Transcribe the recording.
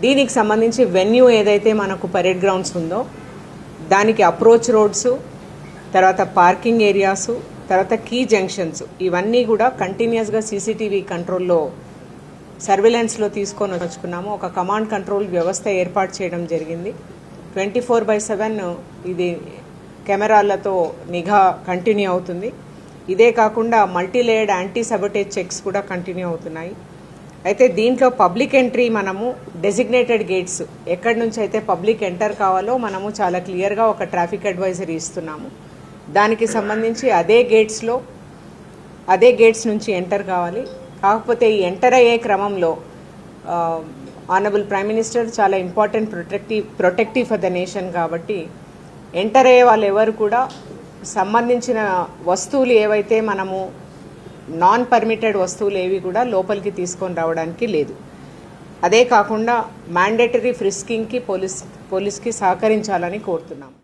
దీనికి సంబంధించి వెన్యూ ఏదైతే మనకు పరేడ్ గ్రౌండ్స్ ఉందో దానికి అప్రోచ్ రోడ్స్, తర్వాత పార్కింగ్ ఏరియాసు, తర్వాత కీ జంక్షన్స్ ఇవన్నీ కూడా కంటిన్యూస్గా సీసీటీవీ కంట్రోల్లో సర్వేలెన్స్లో తీసుకొని వచ్చుకున్నాము. ఒక కమాండ్ కంట్రోల్ వ్యవస్థ ఏర్పాటు చేయడం జరిగింది. 24/7 ఇది కెమెరాలతో నిఘా కంటిన్యూ అవుతుంది. ఇదే కాకుండా మల్టీలేయర్డ్ యాంటీ సబోటేజ్ చెక్స్ కూడా కంటిన్యూ అవుతున్నాయి. అయితే దీంట్లో పబ్లిక్ ఎంట్రీ మనము డెసిగ్నేటెడ్ గేట్స్ ఎక్కడి నుంచి అయితే పబ్లిక్ ఎంటర్ కావాలో మనము చాలా క్లియర్గా ఒక ట్రాఫిక్ అడ్వైజరీ ఇస్తున్నాము. దానికి సంబంధించి అదే గేట్స్ నుంచి ఎంటర్ కావాలి. కాకపోతే ఈ ఎంటర్ అయ్యే క్రమంలో ఆనరబుల్ ప్రైమ్ మినిస్టర్ చాలా important protective for the nation కాబట్టి ఎంటర్ అయ్యే వాళ్ళు ఎవరు కూడా సంబంధించిన వస్తువులు ఏవైతే మనము నాన్ పర్మిటెడ్ వస్తువులు ఏవి కూడా లోపలికి తీసుకొని రావడానికి లేదు. అదే కాకుండా మ్యాండేటరీ ఫ్రిస్కింగ్కి పోలీస్కి సహకరించాలని కోరుతున్నాము.